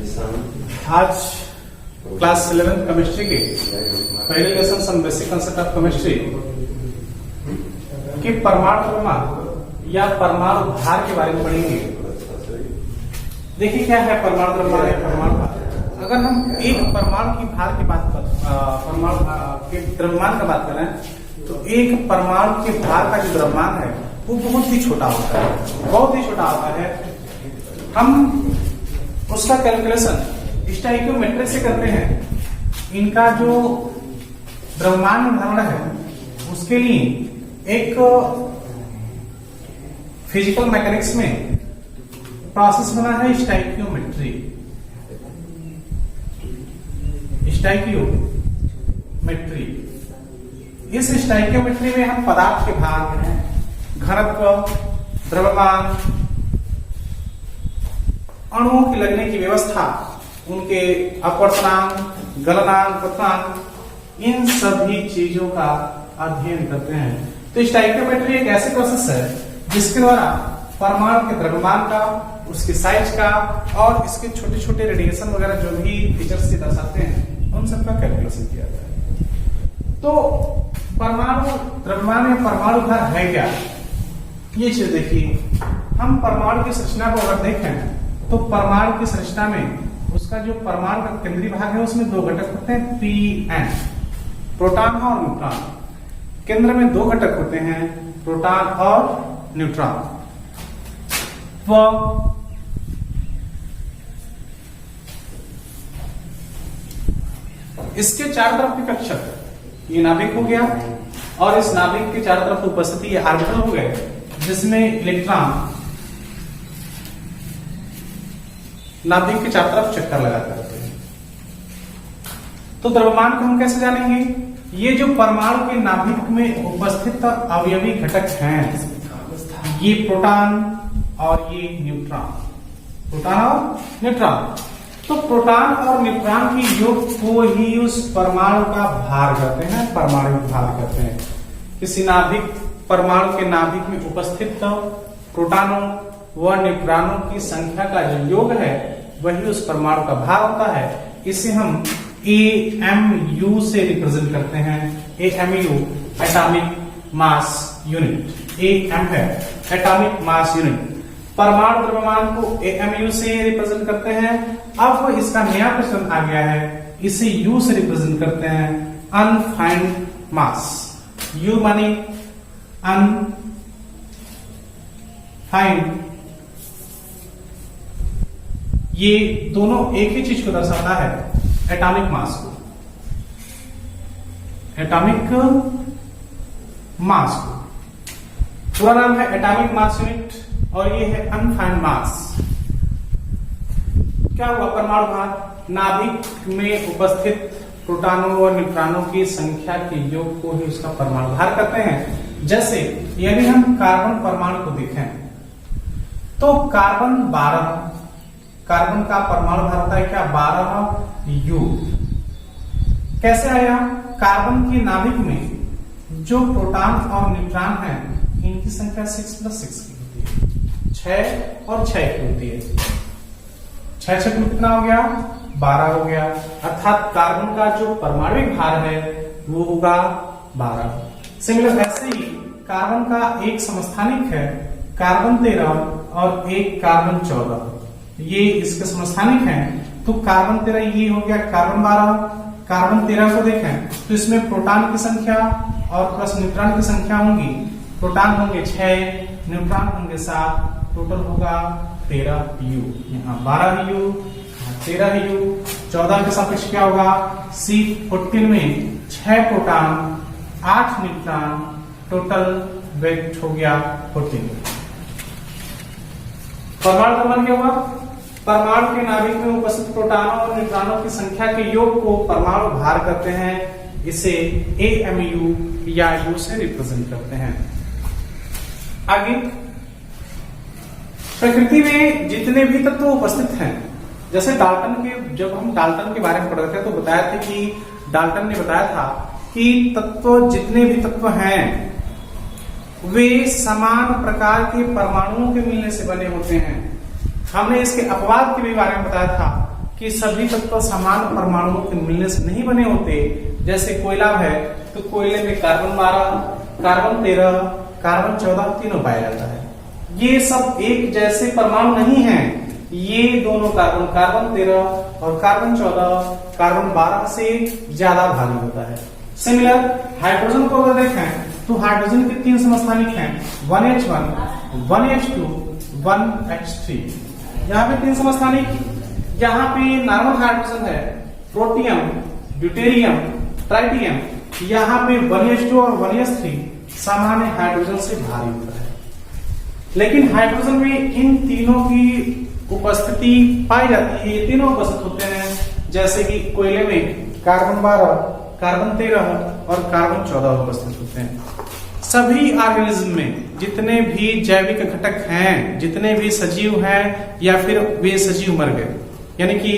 आज class 11 chemistry के पहले lesson some basic concept of chemistry के परमाणु द्रव्यमान या परमाणु भार के बारे में पढ़ेंगे। देखिए क्या है परमाणु द्रव्यमान या परमाणु भार। अगर हम एक परमाणु की भार की बात परमाणु के द्रव्यमान का बात करें तो एक परमाणु के भार का जो द्रव्यमान है वो बहुत ही छोटा होता है, बहुत ही छोटा होता है। हम उसका कैलकुलेशन स्टोइकियोमेट्री से करते हैं। इनका जो द्रव्यमान निर्धारण है उसके लिए एक फिजिकल मैकेनिक्स में प्रोसेस बना है स्टोइकियोमेट्री। स्टोइकियोमेट्री, इस स्टोइकियोमेट्री में हम पदार्थ के भार, घनत्व, द्रव्यमान, अणुओं की लगने की व्यवस्था, उनके अपवर्तनांक, गलनांक, क्वथनांक, इन सभी चीजों का अध्ययन करते हैं। तो स्टोइकियोमेट्री एक ऐसी प्रोसेस है जिसके द्वारा परमाणु के द्रव्यमान का, उसकी साइज का और इसके छोटे छोटे रेडिएशन वगैरह जो भी फीचर्स से दर्शाते हैं उन सबका कैलकुलेशन किया जाता है। तो परमाणु द्रव्यमान या परमाणु भार है क्या, ये चीज देखिए। हम परमाणु की संरचना को अगर देखें तो परमाणु की संरचना में उसका जो परमाणु का केंद्रीय भाग है उसमें दो घटक होते हैं, Pn, प्रोटॉन और न्यूट्रॉन। केंद्र में दो घटक होते हैं, प्रोटॉन और न्यूट्रॉन। इसके चारों तरफ के कक्षक, ये नाभिक हो गया और इस नाभिक के चारों तरफ उपस्थिति ऑर्बिटल हो गए जिसमें इलेक्ट्रॉन नाभिक के चारों तरफ चक्कर लगाते रहते हैं। तो द्रव्यमान को हम कैसे जानेंगे? ये जो परमाणु के नाभिक में उपस्थित अवयवी घटक हैं, ये प्रोटॉन और ये न्यूट्रॉन, प्रोटॉन और न्यूट्रॉन। तो प्रोटॉन और न्यूट्रॉन की योग को ही उस परमाणु का भार कहते हैं, परमाणु भार कहते हैं। किसी नाभिक, परमाणु के नाभिक में उपस्थित प्रोटॉनों व न्यूट्रॉनों की संख्या का जो योग है वही उस परमाणु का भार होता है। इसे हम AMU से रिप्रेजेंट करते हैं। AMU atomic mass unit, AM है एटॉमिक मास यूनिट। परमाणु द्रव्यमान को AMU से रिप्रेजेंट करते हैं। अब इसका नया प्रश्न आ गया है, इसे U से रिप्रेजेंट करते हैं, अनफाइंड मास। U माने अनफाइंड, ये दोनों एक ही चीज को दर्शाता है, एटॉमिक मास को, एटॉमिक मास को। पूरा नाम है एटॉमिक मास यूनिट और ये है अनफाइंड मास। क्या हुआ? परमाणु भार, नाभिक में उपस्थित प्रोटॉनों और न्यूट्रॉनों की संख्या के योग को ही उसका परमाणु भार कहते हैं। जैसे यदि हम कार्बन परमाणु को देखें तो कार्बन 12, कार्बन का परमाणु भार होता है क्या? 12U। कैसे आया? कार्बन के नाभिक में जो प्रोटॉन और न्यूट्रॉन है इनकी संख्या 6 + 6 की होती है, 6 और 6 की होती है। 6 6 कितना हो गया? 12 हो गया। अर्थात कार्बन का जो परमाणुिक भार है वो होगा 12। सिमिलर ऐसे ही कार्बन का एक समस्थानिक है कार्बन 13 और एक कार्बन 14, ये इसके समस्थानिक हैं। तो कार्बन 13 ये हो गया, कार्बन 12। कार्बन 13 को देखें तो इसमें प्रोटॉन की संख्या और प्लस न्यूट्रॉन की संख्या होंगी। प्रोटॉन होंगे 6, न्यूट्रॉन होंगे 7, टोटल होगा 13U। यहाँ 12U, 13U। 14 के सापेक्ष क्या होगा? C14 में 6 प्रोटॉन 8 न्यूट्रॉन, टोटल वेट हो गया 14। परमाणु द्रव्यमान क्या हुआ? परमाणु के नाभिक में उपस्थित प्रोटॉनों और न्यूट्रॉनों की संख्या के योग को परमाणु भार करते हैं। इसे AMU या U से रिप्रेजेंट करते हैं। आगे, प्रकृति में जितने भी तत्व उपस्थित हैं, जैसे डाल्टन के, जब हम डाल्टन के बारे में पढ़ रहे थे तो बताया था कि डाल्टन ने बताया था कि तत्व, जितने भी तत्व हैं वे समान प्रकार के परमाणुओं के मिलने से बने होते हैं। हमने इसके अपवाद के भी बारे में बताया था कि सभी तत्व समान परमाणुओं के मिलने से नहीं बने होते। जैसे कोयला है तो कोयले में कार्बन 12, कार्बन 13, कार्बन 14 तीनों पाया जाता है। ये सब एक जैसे परमाणु नहीं है, ये दोनों कार्बन, कार्बन 13 और कार्बन 14 कार्बन 12 से ज्यादा भारी होता है। सिमिलर हाइड्रोजन को अगर देखें तो हाइड्रोजन के 3 समस्थानिक हैं, 1H1, 1H2, 1H3। यहाँ पे 3 समस्थानिक। यहाँ पे नॉर्मल हाइड्रोजन है, प्रोटियम, ड्यूटेरियम, ट्राइटियम। यहाँ पे 1H2 और 1H3 सामान्य हाइड्रोजन से भारी होता है। लेकिन हाइड्रोजन में इन तीनों की उपस्थिति पाई जाती है, ये तीनों उपस्थित होते हैं। जैसे कि कोयले में कार्बन 12, कार्बन 13 और कार्बन 14 उपस्थित होते हैं। सभी ऑर्गेनिज्म में जितने भी जैविक घटक हैं, जितने भी सजीव हैं या फिर वे सजीव मर गए, यानी कि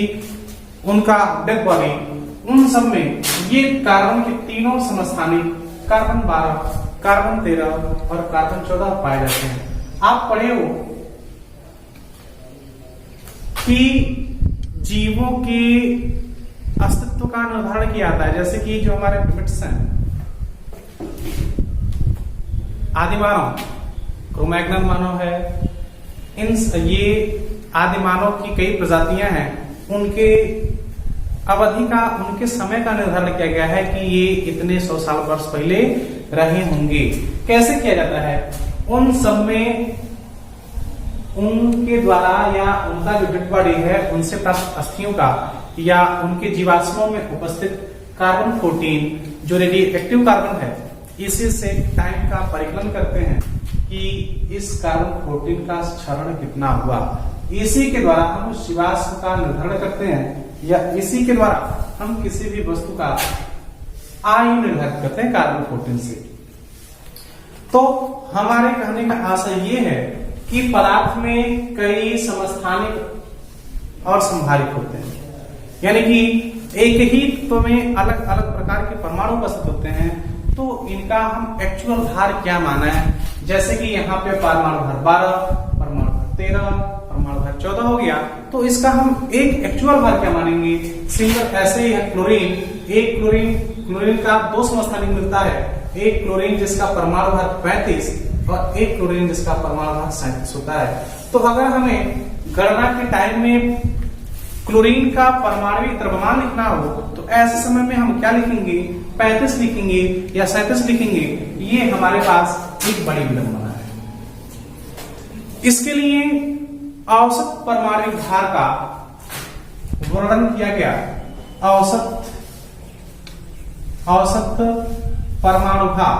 उनका डेड बॉडी, उन सब में ये कार्बन के तीनों समस्थानिक कार्बन 12, कार्बन 13 और कार्बन 14 पाए जाते हैं। आप पढ़े हो कि जीवों के अस्तित्व का निर्धारण किया जाता है। जैसे कि जो हमारे प्रिमिट्स हैं, आदि मानव, क्रोमैग्नन मानव है, ये आदि मानव की कई प्रजातियां हैं, उनके अवधि का, उनके समय का निर्धारण किया गया है कि ये इतने 100 साल वर्ष पहले रहे होंगे। कैसे किया जाता है? उन सब में उनके द्वारा या उनका जो डेड बॉडी है उनसे प्राप्त अस्थियों का या उनके जीवाश्मों में उपस्थित कार्बन 14 जो रेडियो एक्टिव कार्बन है, इसी से टाइम का परिकलन करते हैं कि इस कार्बन 14 का क्षरण कितना हुआ। इसी के द्वारा हम उस जीवाश्म का निर्धारण करते हैं या इसी के द्वारा हम किसी भी वस्तु का आयु निर्धारित करते हैं कार्बन 14 से। तो हमारे कहने का आशय ये है कि पदार्थ में कई समस्थानिक और संभारित होते हैं, यानी कि एक ही तत्व में अलग अलग प्रकार के परमाणु उपस्थित होते हैं। तो इनका हम एक्चुअल भार क्या माना है? जैसे कि यहाँ पे परमाणु भार 12, परमाणु भार 13, परमाणु भार 14 हो गया, तो इसका हम एक एक्चुअल भार क्या मानेंगे? सिंगल ऐसे ही है क्लोरीन, एक क्लोरीन का 2 समस्थानिक मिलता है, एक क्लोरीन जिसका परमाणु भार 35 और एक क्लोरीन जिसका परमाणु भार 37 होता है। तो अगर हमें गणना के टाइम में क्लोरीन का परमाणु द्रव्यमान लिखना हो तो ऐसे समय में हम क्या लिखेंगे? 35 लिखेंगे या 37 लिखेंगे। ये हमारे पास एक बड़ी विडंबना है। इसके लिए औसत परमाणु भार का वर्णन किया गया। औसत परमाणु भार,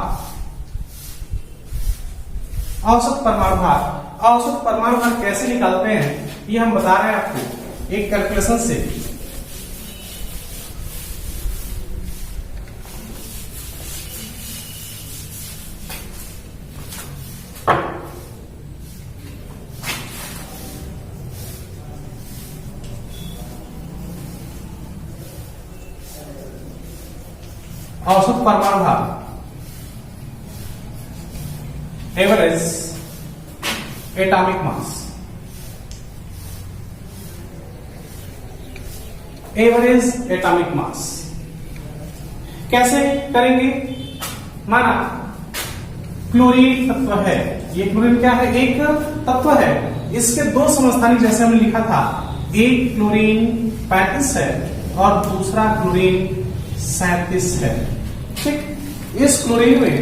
औसत परमाणु भार कैसे निकालते हैं ये हम बता रहे हैं आपको एक कैलकुलेशन से। औसत परमाणु भार, average atomic mass, average atomic mass कैसे करेंगे? माना क्लोरीन तत्व है, ये क्लोरीन क्या है? एक तत्व है, इसके 2 समस्थानिक जैसे हमने लिखा था, एक क्लोरीन 35 है और दूसरा क्लोरीन 37 है। ठीक, इस क्लोरीन में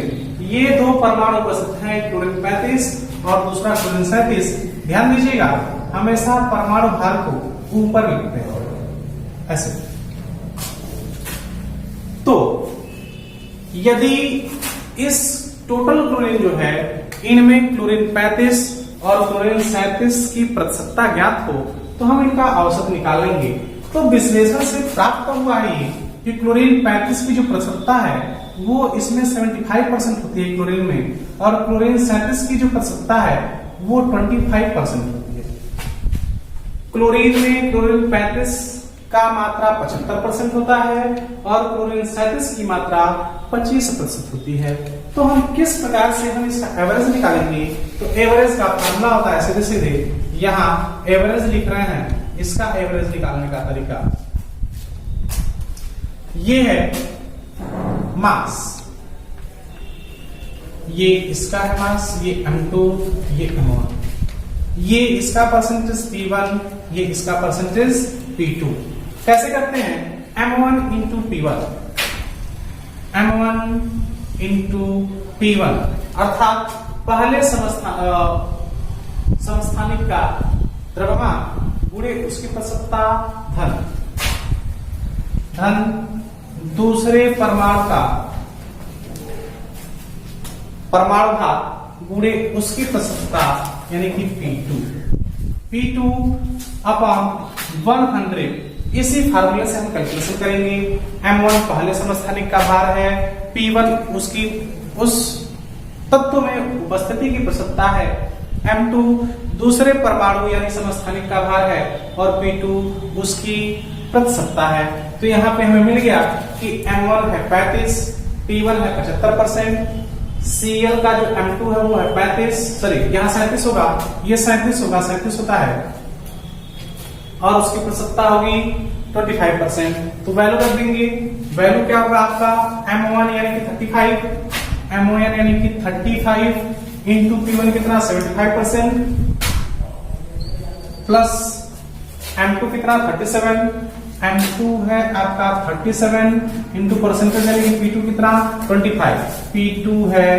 ये 2 परमाणु उपस्थित हैं, क्लोरीन 35 और दूसरा क्लोरीन 37। ध्यान दीजिएगा, हमेशा परमाणु भार को ऊपर लिखते हैं ऐसे। तो यदि इस टोटल क्लोरीन जो है, इनमें क्लोरीन 35 और क्लोरीन 37 की प्रतिशतता ज्ञात हो तो हम इनका औसत निकालेंगे। तो विश्लेषण से प्राप्त हुआ है कि क्लोरीन 35 की जो प्रतिशतता है वो इसमें 75% होती है क्लोरीन में, और क्लोरीन 37 की जो प्रतिशतता है वो 25% होती है। क्लोरीन में क्लोरीन 35 का मात्रा 75% होता है और क्लोरीन 37 की मात्रा 25% होती है। तो हम किस प्रकार से हम इसका एवरेज निकालेंगे? तो एवरेज का फॉर्मूला होता है सीधे सीधे, यहाँ एवरेज लिख रहे हैं, इसका एवरेज निकालने का तरीका ये है मास, ये इसका है मास, ये M2, ये M1, ये इसका परसेंटेज P1, ये इसका परसेंटेज P2। कैसे करते हैं? M1 into P1, M1 into P1 अर्थात पहले समस्थानिक का द्रव्यमान गुणे उसकी प्रसक्ता धन दूसरे परमाणु का परमाणु भाग गुणे उसकी प्रसक्ता यानी कि P2 अपॉन 100। इसी फार्मूले से हम कैलकुलेशन करेंगे। M1 पहले समस्थानिक का भार है, P1 उसकी उस तत्व में उपस्थिति की प्रसक्ता है, M2 दूसरे परमाणु यानी समस्थानिक का भार है और P2 उसकी प्रतिशतता है। तो यहाँ पे हमें मिल गया कि M1 है 35, P1 है 75%, Cl का जो M2 है वो है 35, सॉरी यहाँ 37 होगा, ये 37 होगा, 37 होता है और उसकी प्रतिशतता होगी 25%। तो वैल्यू रख देंगे। वैल्यू क्या होगा आपका? M1 यानी कि 35, M1 यानी कि 35 इंटू P1 कितना 75% प्लस M2 कितना 37, M2 है आपका 37 इंटू परसेंटेज यानी कि P2 कितना 25, P2 है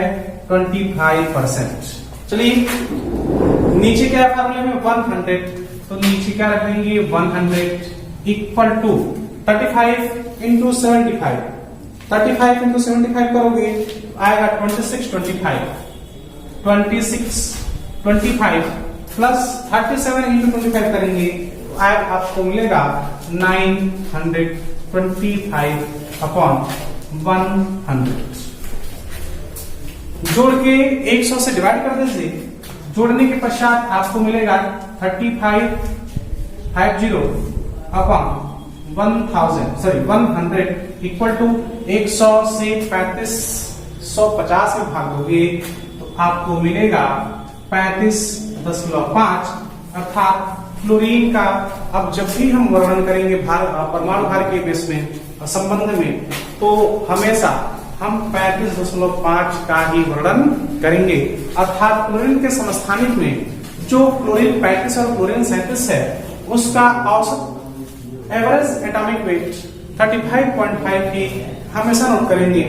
25%। चलिए नीचे क्या है फार्मूले में 100, तो नीचे क्या रख देंगे 100 इक्वल टू 35 इंटू 75, 35 इंटू 75 करोगे आएगा 26 25 प्लस 37 इंटू 25 करेंगे आपको मिलेगा 925 अपॉन 100। जोड़ के 100 से डिवाइड कर दीजिए। जोड़ने के पश्चात आपको मिलेगा 3550 अपॉन 100 इक्वल टू 100 से 3550 में भाग दोगे तो आपको मिलेगा 35.5 अर्थात क्लोरीन का। अब जब भी हम वर्णन करेंगे परमाणु भार के बेस में संबंध में तो हमेशा हम 35.5 का ही वर्णन करेंगे अर्थात क्लोरीन के समस्थानिक में जो क्लोरीन 35 और क्लोरीन 37 है उसका औसत एवरेज एटॉमिक वेट 35.5 ही हमेशा नोट करेंगे।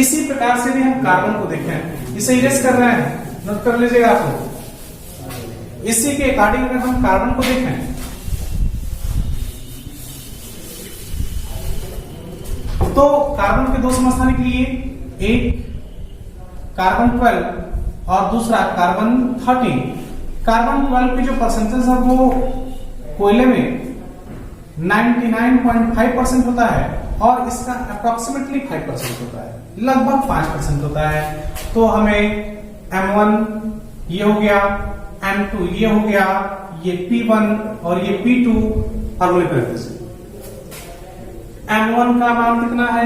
इसी प्रकार से भी हम कार्बन को देखें, इसे इरेज कर रहे हैं, नोट कर लीजिएगा आप। इसी के अकॉर्डिंग अगर हम कार्बन को देखें तो कार्बन के दो समस्थानिक लिए, एक कार्बन 12 और दूसरा कार्बन 13। कार्बन 12 की जो परसेंटेज है वो कोयले में 99.5% होता है और इसका अप्रोक्सीमेटली 5% होता है, लगभग 5% होता है। तो हमें M1 ये हो गया, M2 ये हो गया, ये P1 और ये P2 फॉर्मूले कर दीजिए। M1 का मान कितना है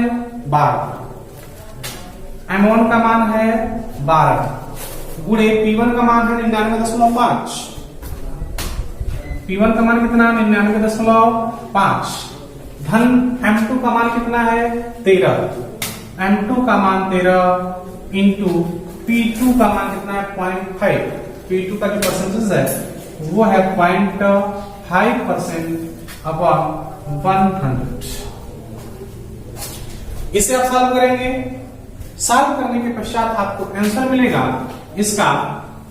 12, M1 का मान है 12 गुणे P1 का मान है 99.5, P1 का मान कितना 99.5 धन M2 का मान कितना है 13, M2 का मान 13 इंटू P2 का मान कितना है 0.5, P2 का जो परसेंटेज है वो है 0.5% अपॉन 100। इसे आप सॉल्व करेंगे। सॉल्व करने के पश्चात आपको आंसर मिलेगा इसका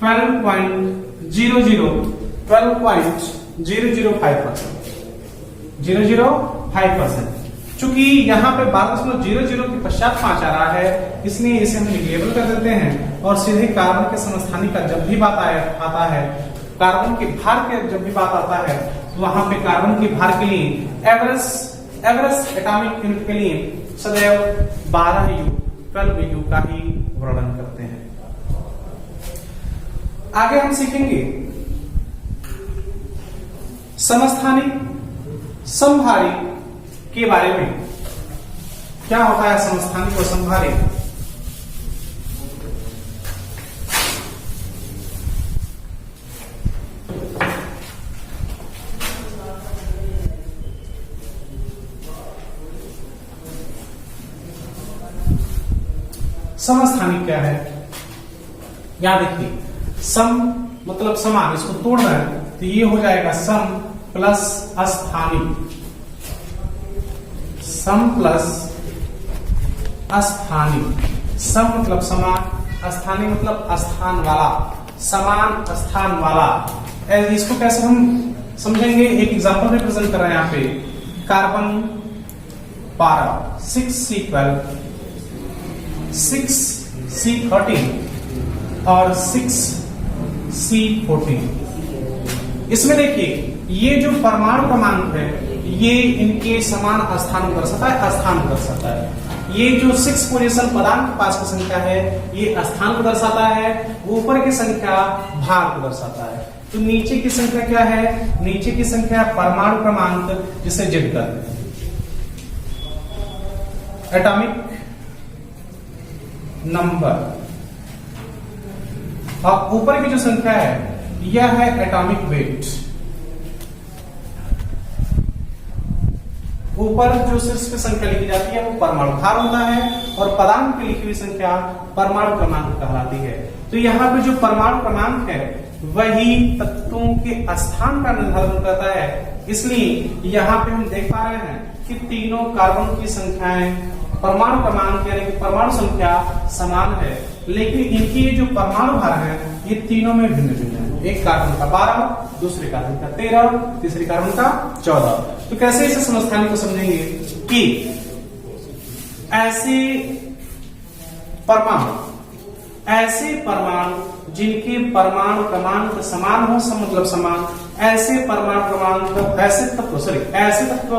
12.005%। चूंकि यहाँ पे 12.00 के पश्चात 5 आ रहा है इसलिए इसे हम निगेबल कर देते हैं और सीधे कार्बन के समस्थानिक का जब भी बात आता है, कार्बन के भार के जब भी बात आता है तो वहां पे कार्बन के भार के लिए एवरेज एटॉमिक यूनिट के लिए सदैव 12U का ही वर्णन करते हैं। आगे हम सीखेंगे समस्थानिक समभारी के बारे में। क्या होता है समस्थानिक और समभारी? समस्थानिक क्या है? यहां देखिए, सम मतलब समान, इसको तोड़ रहे हैं तो ये हो जाएगा सम प्लस अस्थानिक, सम प्लस अस्थानिक। सम मतलब समान, अस्थानिक मतलब स्थान वाला, समान स्थान वाला। इसको कैसे हम समझेंगे? एक एग्जांपल रिप्रेजेंट कर रहे हैं यहाँ पे। कार्बन 12, 6C12, 6C13 और 6C14। इसमें देखिए, ये जो परमाणु क्रमांक है ये इनके समान स्थान को दर्शाता है, स्थान को दर्शाता है। ये जो 6 पोजीशन पदार्थ के पास की संख्या है ये स्थान को दर्शाता है, ऊपर की संख्या भार को दर्शाता है। तो नीचे की संख्या क्या है? नीचे की संख्या परमाणु क्रमांक, जिसे जेड कहते हैं, एटॉमिक नंबर। और ऊपर की जो संख्या है यह है एटॉमिक वेट। ऊपर जो शीर्ष पे संख्या लिखी जाती है वो परमाणु भार होता है, और पदार्थ पे लिखी हुई संख्या परमाणु क्रमांक कहलाती है। तो यहाँ पे जो परमाणु क्रमांक है वही तत्वों के स्थान का निर्धारण करता है। इसलिए यहाँ पे हम देख पा रहे हैं कि तीनों कार्बन की संख्याएं परमाणु क्रमांक यानी कि परमाणु संख्या समान है, लेकिन इनकी जो परमाणु भार है ये तीनों में भिन्न भिन्न है। एक कार्बन का 12, दूसरे कार्बन का 13, तीसरे कार्बन का 14। तो कैसे इसे समस्थानिक को समझेंगे कि ऐसे परमाणु जिनके परमाणु क्रमांक समान हो, मतलब समान, ऐसे परमाणु क्रमांक, ऐसे तत्व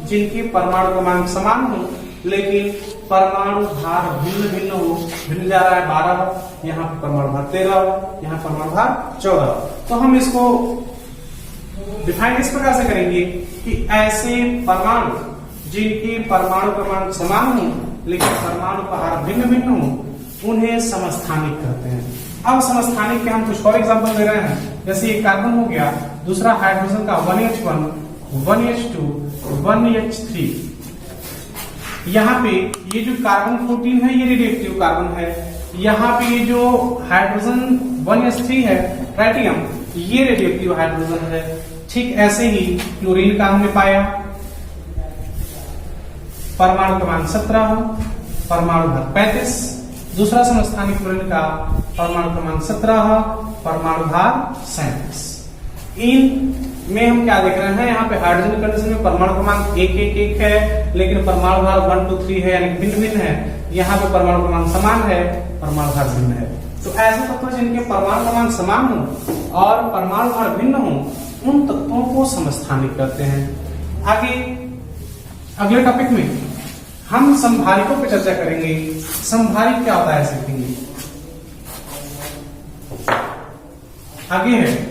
जिनके परमाणु क्रमांक समान हो लेकिन परमाणु भार भिन्न भिन्न हो। भिन्न जा रहा है 12, यहाँ पे परमाणु भार 13, यहाँ परमाणु भार 14। तो हम इसको डिफाइन इस प्रकार से करेंगे कि ऐसे परमाणु जिनके परमाणु क्रमांक समान हो लेकिन परमाणु भार भिन्न भिन्न हो उन्हें समस्थानिक कहते हैं। अब समस्थानिक के हम कुछ और एग्जांपल दे रहे हैं। जैसे ये कार्बन हो गया, दूसरा हाइड्रोजन का 1H1, 1H2, 1H3। यहाँ पे ये जो कार्बन 14 है ये रेडियोएक्टिव कार्बन है। यहाँ पे ये जो हाइड्रोजन 1H3 है ट्राइटियम, ये रेडियोएक्टिव हाइड्रोजन है। ठीक ऐसे ही क्लोरीन का हमने पाया, परमाणु क्रमांक 17, परमाणु भार 35। दूसरा समस्थानिक क्लोरीन का परमाणु क्रमांक 17, परमाणु भार 37। इन में हम क्या देख रहे हैं? यहाँ पे हाइड्रोजन कंडीशन में परमाणु क्रमांक 111 है, लेकिन परमाणु भार 1 2 3 है, यानी भिन्न भिन्न है। यहाँ पे परमाणु क्रमांक समान है, परमाणु भार भिन्न है। तो ऐसे तत्व जिनके परमाणु क्रमांक समान हो और परमाणु भार भिन्न हो उन तत्वों को समस्थानिक कहते हैं। आगे अगले टॉपिक में हम समभारिकों पर चर्चा करेंगे। समभारिक क्या होता है सीखेंगे। आगे है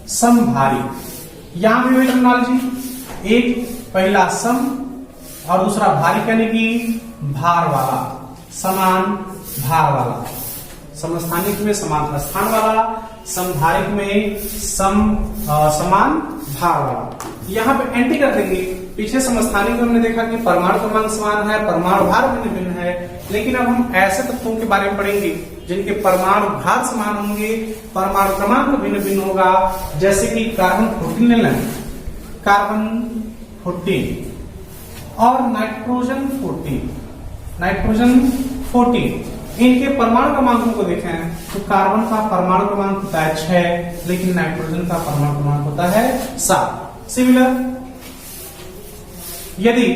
समभारिक। यहां भी वही टर्मिनोलॉजी, एक पहला सम और दूसरा भारिक यानी कि भार वाला, समान भार वाला। समस्थानिक में समान स्थान वाला, समभारिक में समान भार वाला। यहाँ पे एंटी कर देंगे। पीछे समस्थानिक में हमने देखा कि परमाणु क्रमांक समान है, परमाणु भार भिन्न भिन्न है, लेकिन अब हम ऐसे तत्वों के बारे में पढ़ेंगे जिनके परमाणु भार समान होंगे, परमाणु क्रमांक भिन्न भिन्न होगा। जैसे कि कार्बन 14 ले लें, कार्बन 14 और नाइट्रोजन 14, इनके परमाणु क्रमांकों को देखें तो कार्बन का परमाणु क्रमांक होता है 6, लेकिन नाइट्रोजन का परमाणु क्रमांक होता है 7। सिमिलर यदि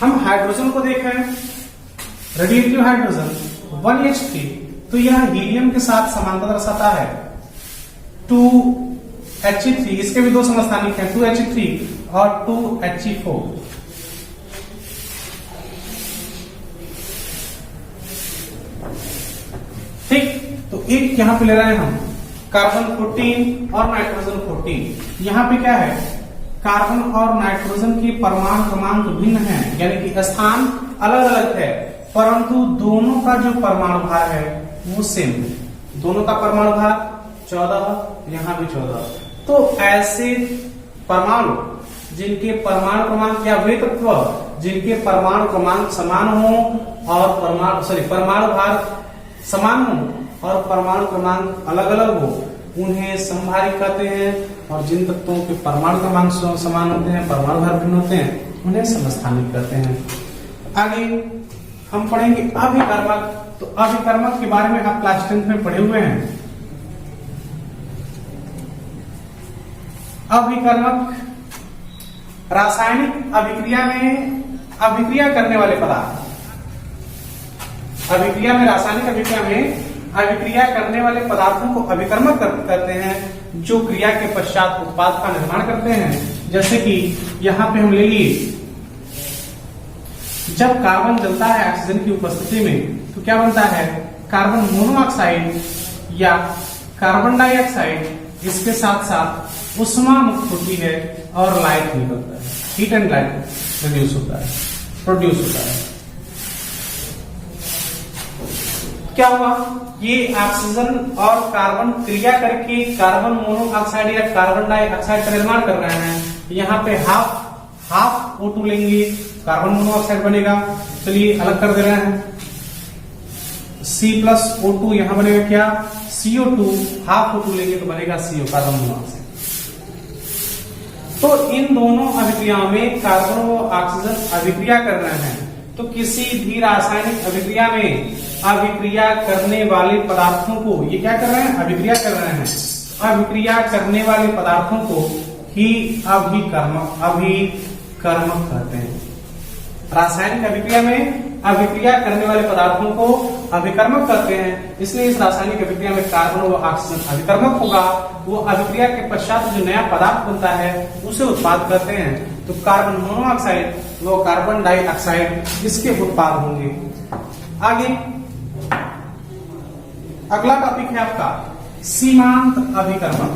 हम हाइड्रोजन को देखें, रेडियोएक्टिव हाइड्रोजन 1H3, तो यह हीलियम के साथ समानता दर्शाता है 2He3। इसके भी दो समस्थानिक हैं, 2He3 और 2He4। ठीक, तो एक यहां पे ले रहे हैं हम कार्बन 14 और नाइट्रोजन 14। यहाँ पे क्या है? कार्बन और नाइट्रोजन की परमाणु क्रमांक भिन्न है, यानी कि स्थान अलग अलग है, परंतु दोनों का जो परमाणु भार है वो सेम है। दोनों का परमाणु भार 14, यहाँ भी 14। तो ऐसे परमाणु जिनके परमाणु क्रमांक या वे तत्व जिनके परमाणु क्रमांक समान हो और परमाणु भार समान हो और परमाणु क्रमांक अलग अलग हो उन्हें समभारी कहते हैं, और जिन तत्वों के परमाणु क्रमांक समान होते हैं, परमाणु भार भिन्न होते हैं, उन्हें समस्थानिक कहते हैं। आगे हम पढ़ेंगे अभिकर्मक। तो अभिकर्मक के बारे में आप क्लास 10th में पढ़े हुए हैं। अभिकर्मक रासायनिक अभिक्रिया में अभिक्रिया करने वाले पदार्थ, अभिक्रिया में रासायनिक अभिक्रिया में अभिक्रिया करने वाले पदार्थों को अभिकर्मक कहते हैं, जो क्रिया के पश्चात उत्पाद का निर्माण करते हैं। जैसे कि यहां पे हम ले लिए, जब कार्बन जलता है ऑक्सीजन की उपस्थिति में तो क्या बनता है, कार्बन मोनोऑक्साइड या कार्बन डाइऑक्साइड, इसके साथ साथ उष्मा मुक्त होती है और लाइट निकलता है, हीट एंड लाइट प्रोड्यूस होता है। क्या हुआ, ये ऑक्सीजन और कार्बन क्रिया करके कार्बन मोनोऑक्साइड या कार्बन डाइऑक्साइड का निर्माण कर रहे हैं। यहाँ पे हाफ O2 लेंगे, कार्बन मोनोऑक्साइड बनेगा। चलिए अलग कर दे रहे हैं, C+O2 यहां बनेगा क्या, CO2, हाफ O2 लेंगे तो बनेगा CO, कार्बन मोनोऑक्साइड। तो इन दोनों अभिक्रियाओं में कार्बन और ऑक्सीजन अभिक्रिया कर रहे हैं। तो किसी भी रासायनिक अभिक्रिया में अभिक्रिया करने वाले पदार्थों को, ये क्या कर रहे हैं, अभिक्रिया कर रहे हैं, अभिक्रिया करने वाले पदार्थों को ही अभिकर्मक कहते हैं। रासायनिक अभिक्रिया में अभिक्रिया करने वाले पदार्थों को अभिकर्मक कहते हैं। इसलिए इस रासायनिक अभिक्रिया में कार्बन और ऑक्सीजन अभिकर्मक होगा। वो अभिक्रिया के पश्चात जो नया पदार्थ बनता है उसे उत्पाद कहते हैं। तो कार्बन मोनोऑक्साइड व कार्बन डाइऑक्साइड इसके उत्पाद होंगे। आगे अगला टॉपिक है आपका सीमांत अभिकर्मक।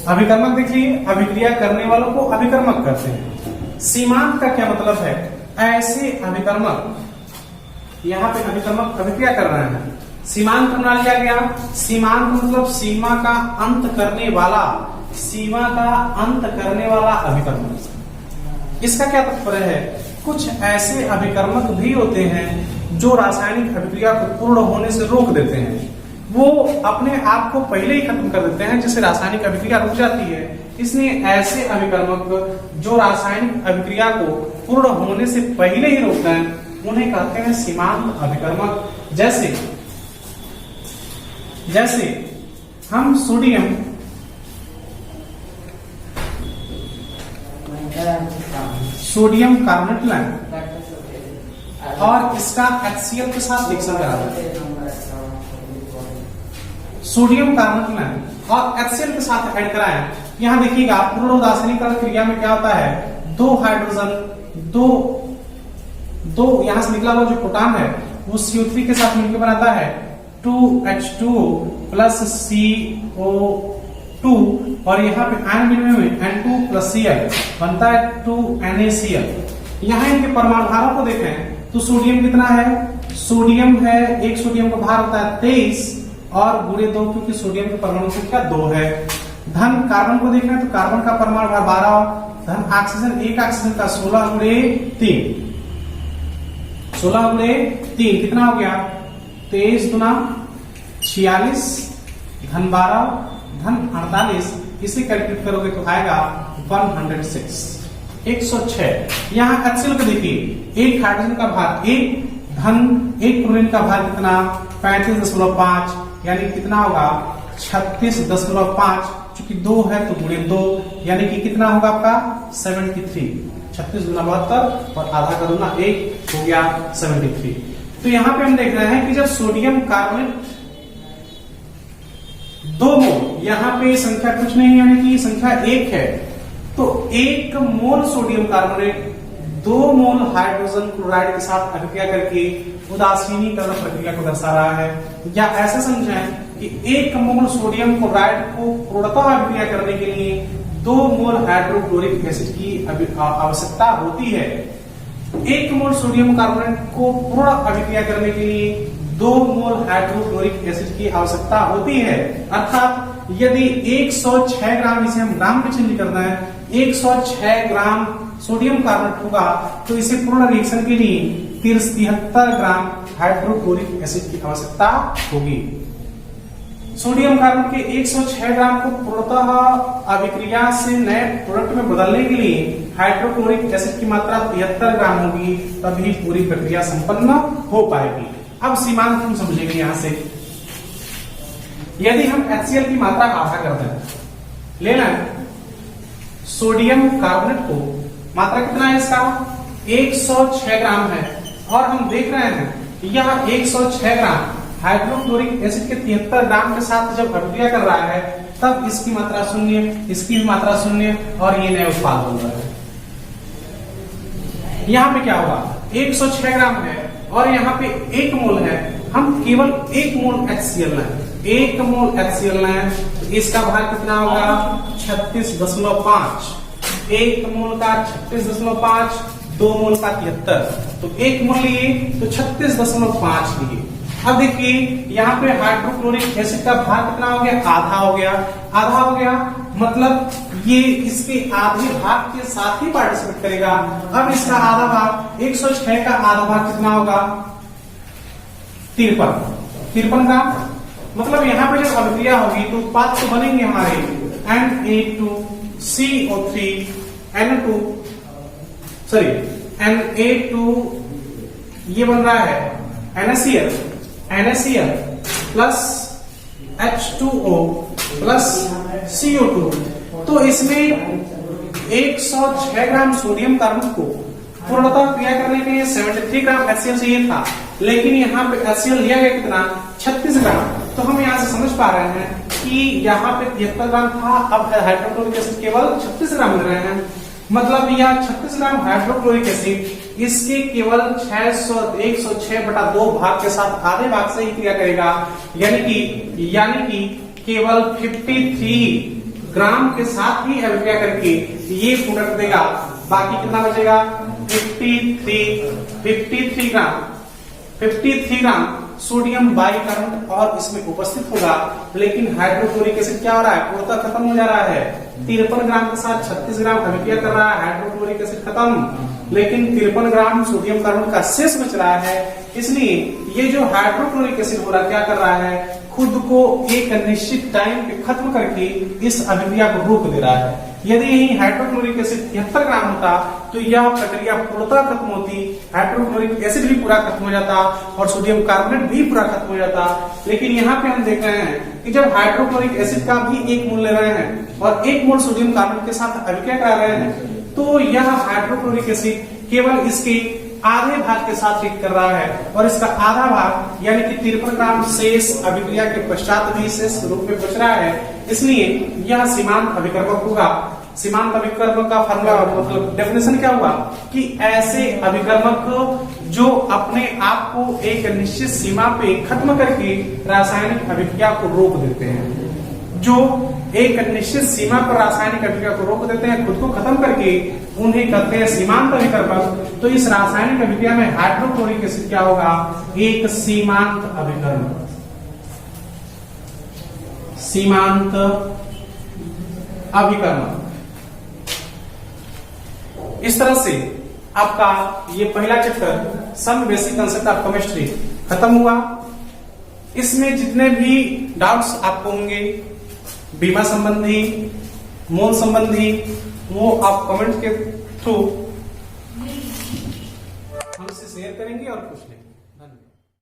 अभिकर्मक देखिए, अभिक्रिया करने वालों को अभिकर्मक कहते हैं। सीमांत का क्या मतलब है, ऐसे अभिकर्मक, यहाँ पे अभिकर्मक अभिक्रिया कर रहे हैं। सीमांत बना लिया गया, सीमांत मतलब सीमा का अंत करने वाला, सीमा का अंत करने वाला अभिकर्मक। इसका क्या तात्पर्य है, कुछ ऐसे अभिकर्मक भी होते हैं जो रासायनिक अभिक्रिया को पूर्ण होने से रोक देते हैं। वो अपने आप को पहले ही खत्म कर देते हैं, जिससे रासायनिक अभिक्रिया रुक जाती है। इसलिए ऐसे अभिकर्मक जो रासायनिक अभिक्रिया को पूर्ण होने से पहले ही रोकते हैं उन्हें कहते हैं सीमांत अभिकर्मक। जैसे हम सोडियम कार्बोनेट लें और इसका HCl के साथ रिएक्शन कराते हैं, सोडियम कार्बोनेट लें और HCl के साथ ऐड कराएं। यहां देखिएगा पूर्ण उदासीनीकरण क्रिया में क्या होता है, दो हाइड्रोजन दो यहां से निकला हुआ जो प्रोटॉन है वो CO3 के साथ मिलकर बनाता है 2H2O प्लस CO2 और यहाँ पे आयन विनिमय में N2+Cl बनता है 2NaCl। यहाँ इनके परमाणु भारों को देखें तो सोडियम कितना है, सोडियम है, एक सोडियम का भार होता है 23 और गुणे 2 क्योंकि सोडियम की परमाणु संख्या 2 है। धन कार्बन को देखें तो कार्बन का परमाणु भार 12, धन ऑक्सीजन, एक ऑक्सीजन का 16 गुणे 3 कितना हो गया, 23 गुना 46 धन 12 धन 48, इसे कैलकुलेट करोगे तो आएगा 106। यहाँ HCl को देखिए, एक हाइड्रोजन का भार 1 धन एक क्लोरीन का भार कितना 35.5 यानी कितना होगा 36.5, चूंकि 2 है तो गुणे 2 यानी कि कितना होगा आपका 73। 36 गुना 72 और आधा का दूना 1 हो गया 73। तो यहाँ पे हम देख रहे हैं कि जब सोडियम कार्बोनेट 2 मोल, यहाँ पे संख्या कुछ नहीं यानी कि संख्या 1 है, तो 1 मोल सोडियम कार्बोनेट 2 मोल हाइड्रोजन क्लोराइड के साथ अभिक्रिया करके उदासीनीकरण प्रक्रिया को दर्शा रहा है। या ऐसे समझें कि 1 मोल सोडियम क्लोराइड को पूर्णतः अभिक्रिया करने के लिए 2 मोल हाइड्रोक्लोरिक एसिड की आवश्यकता होती है। 1 मोल सोडियम कार्बोनेट को पूर्ण अभिक्रिया करने के लिए 2 मोल हाइड्रोक्लोरिक एसिड की आवश्यकता होती है। अर्थात यदि 106 ग्राम, इसे हम ग्राम में चेंज करना है, 106 ग्राम सोडियम कार्बोनेट होगा तो इसे पूर्ण रिएक्शन के लिए 73 ग्राम हाइड्रोक्लोरिक एसिड की आवश्यकता होगी। सोडियम कार्बोनेट के 106 ग्राम को पूर्णतः अभिक्रिया से नए प्रोडक्ट में बदलने के लिए हाइड्रोक्लोरिक एसिड की मात्रा 73 ग्राम होगी, तभी पूरी प्रक्रिया संपन्न हो पाएगी। अब सीमांत हम समझेंगे यहां से। यदि हम HCl की मात्रा आधा कर दें, लेना सोडियम कार्बोनेट को, मात्रा कितना है इसका 106 ग्राम है, और हम देख रहे हैं यह 106 ग्राम हाइड्रोक्लोरिक एसिड के 73 ग्राम के साथ जब अभिक्रिया कर रहा है तब इसकी मात्रा 0, इसकी भी मात्रा 0 और ये नए उत्पाद बन रहा है। यहाँ पे क्या होगा, 106 ग्राम है और यहाँ पे 1 मोल है, हम केवल 1 मोल HCl लें, 1 मोल HCl लें तो इसका भार कितना होगा 36.5, 1 मोल का 36.5, 2 मोल का 73, तो 1 मोल लिए तो 36.5 लिए। अब देखिए यहाँ पे हाइड्रोक्लोरिक एसिड का भार कितना हो गया, आधा हो गया, आधा हो गया, मतलब ये इसके आधे भाग के साथ ही पार्टिसिपेट करेगा। अब इसका आधा भाग 106 का आधा भाग कितना होगा 53 ग्राम, मतलब यहाँ पे जब अभिक्रिया होगी तो उत्पाद तो बनेंगे हमारे Na2 ये बन रहा है NaCl plus H2O plus CO2। तो इसमें 106 ग्राम सोडियम कार्बोनेट को पूर्णतः क्रिया करने के लिए 73 ग्राम HCl चाहिए था, लेकिन यहाँ पे HCl लिया गया कितना 36 ग्राम। तो हम यहाँ से समझ पा रहे हैं कि यहाँ पे 73 ग्राम था, अब हाइड्रोक्लोरिक एसिड केवल 36 ग्राम मिल रहे हैं, मतलब यह 36 ग्राम हाइड्रोक्लोरिक एसिड इसके केवल 106/2 भाग के साथ आधे भाग से ही क्रिया करेगा, यानी कि केवल 53 ग्राम के साथ ही अभिक्रिया करके ये प्रोडक्ट देगा। बाकी कितना बचेगा 53 ग्राम सोडियम बाइकार्बोनेट और इसमें उपस्थित होगा, लेकिन हाइड्रोक्लोरिक एसिड क्या हो रहा है, पूर्णतः खत्म हो जा रहा है। 53 ग्राम के साथ 36 ग्राम अभिक्रिया कर रहा है, हाइड्रोक्लोरिक एसिड खत्म, लेकिन 53 ग्राम सोडियम कार्बोनेट का शेष बच रहा है। इसलिए ये जो हाइड्रोक्लोरिक एसिड हो रहा क्या कर रहा है, खुद को एक निश्चित टाइम पे खत्म करके इस अभिक्रिया को रोक दे रहा है। यदि यही हाइड्रोक्लोरिक एसिड 73 ग्राम होता तो यह प्रक्रिया पूर्णतः खत्म होती, हाइड्रोक्लोरिक एसिड भी पूरा खत्म हो जाता और सोडियम कार्बोनेट भी पूरा खत्म हो जाता। लेकिन यहाँ पे हम देख रहे हैं कि जब हाइड्रोक्लोरिक एसिड का भी 1 मोल ले रहे हैं और 1 मोल सोडियम कार्बोनेट के साथ अभिक्रिया करा रहे हैं, तो यह हाइड्रोक्लोरिक एसिड केवल इसके आधे भाग के साथ रिएक्ट कर रहा है और इसका आधा भाग यानी कि 53 ग्राम शेष अभिक्रिया के पश्चात भी शेष रूप में बच रहा है। इसलिए यह सीमांत अभिकर्मक होगा। सीमांत अभिकर्मक का फॉर्मूला मतलब डेफिनेशन क्या हुआ कि ऐसे अभिकर्मक जो अपने आप को एक निश्चित सीमा पे खत्म करके रासायनिक अभिक्रिया को रोक देते हैं, जो एक निश्चित सीमा पर रासायनिक अभिक्रिया को रोक देते हैं, खुद को खत्म करके, उन्हें कहते हैं सीमांत अभिकर्मक। तो इस रासायनिक अभिक्रिया में हाइड्रोक्लोरिक एसिड क्या होगा, एक सीमांत अभिकर्मक। सीमांत अभिकर्मक। इस तरह से आपका ये पहला chapter some basic concept of chemistry खत्म हुआ। इसमें जितने भी डाउट्स आपको होंगे बीमा संबंधी, मोल संबंधी, वो आप कमेंट के थ्रू हमसे शेयर करेंगे और पूछ लेंगे।